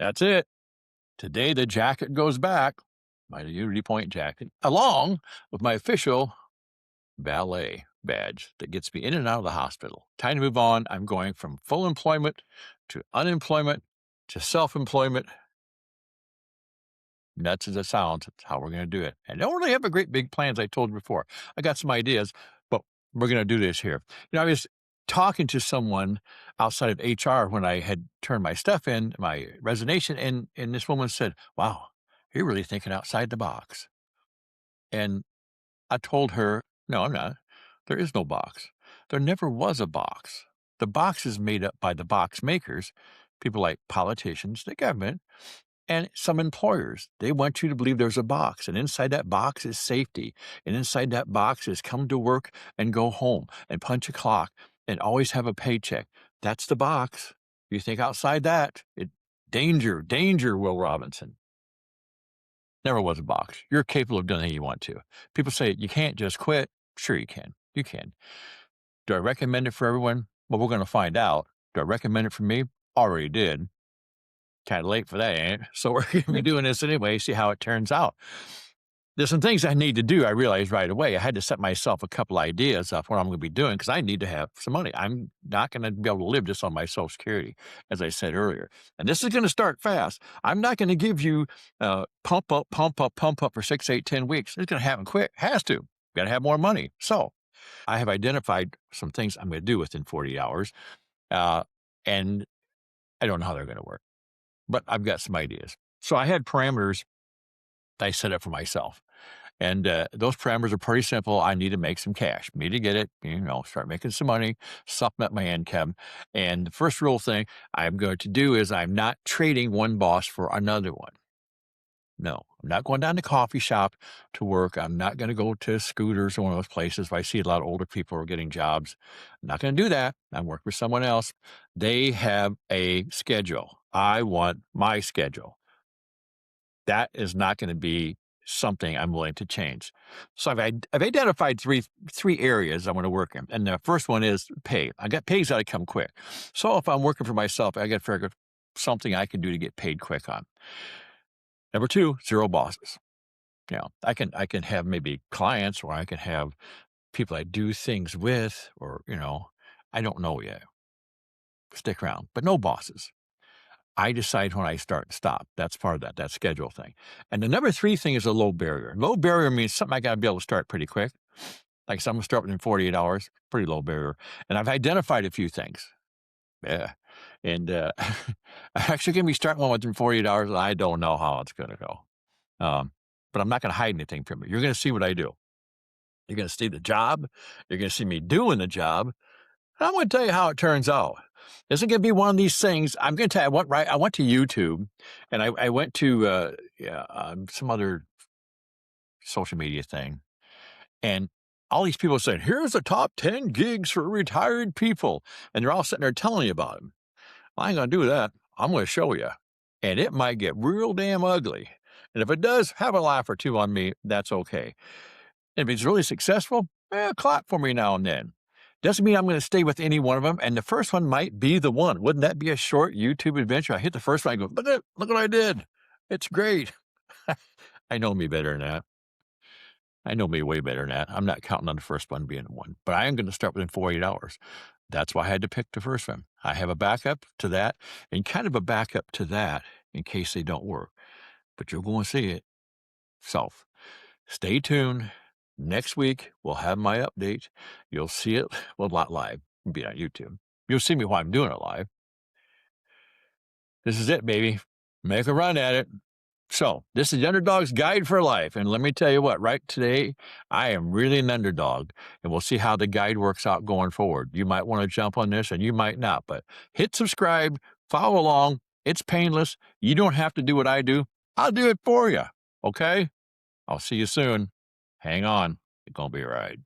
That's it. Today, the jacket goes back, my Unity Point jacket, along with my official valet badge that gets me in and out of the hospital. Time to move on. I'm going from full employment to unemployment to self-employment. Nuts as it sounds, that's how we're going to do it. And I don't really have a great big plans. I told you before. I got some ideas, but we're going to do this here. I was talking to someone outside of HR when I had turned my stuff in, my resignation, and this woman said, "Wow, you're really thinking outside the box." And I told her, "No, I'm not. There is no box. There never was a box. The box is made up by the box makers, people like politicians, the government, and some employers. They want you to believe there's a box, and inside that box is safety. And inside that box is come to work and go home and punch a clock and always have a paycheck. That's the box. You think outside that, danger, danger, Will Robinson. Never was a box. You're capable of doing anything you want to. People say you can't just quit. Sure, you can. You can. Do I recommend it for everyone? Well, we're going to find out. Do I recommend it for me? Already did. Kind of late for that, ain't it? So we're going to be doing this anyway, see how it turns out. There's some things I need to do. I realized right away. I had to set myself a couple ideas of what I'm going to be doing because I need to have some money. I'm not going to be able to live just on my Social Security, as I said earlier. And this is going to start fast. I'm not going to give you pump up, pump up, pump up for 6, 8, 10 weeks. It's going to happen quick. Has to. Got to have more money. So I have identified some things I'm going to do within 40 hours. And I don't know how they're going to work, but I've got some ideas. So I had parameters I set up for myself. And those parameters are pretty simple. I need to make some cash, need to get it, start making some money, supplement my income. And the first real thing I'm going to do is I'm not trading one boss for another one. No, I'm not going down to coffee shop to work. I'm not going to go to Scooters or one of those places where I see a lot of older people are getting jobs. I'm not going to do that. I'm working for someone else. They have a schedule. I want my schedule. That is not going to be something I'm willing to change. So I've identified three areas I want to work in. And the first one is pay. I got pay's got to come quick. So if I'm working for myself, I got to figure out something I can do to get paid quick on. Number two, zero bosses. I can have maybe clients or I can have people I do things with, or, I don't know yet. Stick around, but no bosses. I decide when I start and stop. That's part of that schedule thing. And the number three thing is a low barrier. Low barrier means something I got to be able to start pretty quick. Like I'm going to start within 48 hours, pretty low barrier. And I've identified a few things. Yeah. And I'm actually going to be starting one within 48 hours. And I don't know how it's going to go. But I'm not going to hide anything from you. You're going to see what I do. You're going to see the job. You're going to see me doing the job. I'm going to tell you how it turns out. This is going to be one of these things. I'm going to tell you, I went to YouTube, and I went to some other social media thing, and all these people said, "Here's the top 10 gigs for retired people," and they're all sitting there telling you about them. I ain't going to do that. I'm going to show you, and it might get real damn ugly. And if it does, have a laugh or two on me. That's okay. And if it's really successful, clap for me now and then. Doesn't mean I'm going to stay with any one of them, and the first one might be the one. Wouldn't that be a short YouTube adventure? I hit the first one, I go, look what I did. It's great. I know me better than that. I know me way better than that. I'm not counting on the first one being the one, but I am going to start within 48 hours. That's why I had to pick the first one. I have a backup to that and kind of a backup to that in case they don't work, but you're going to see it. So stay tuned. Next week, we'll have my update. You'll see it, well, not live, it'll be on YouTube. You'll see me while I'm doing it live. This is it, baby. Make a run at it. So, this is the Underdog's Guide for Life. And let me tell you what, right today, I am really an underdog. And we'll see how the guide works out going forward. You might want to jump on this and you might not, but hit subscribe, follow along. It's painless. You don't have to do what I do. I'll do it for you. Okay? I'll see you soon. Hang on. It's going to be a ride.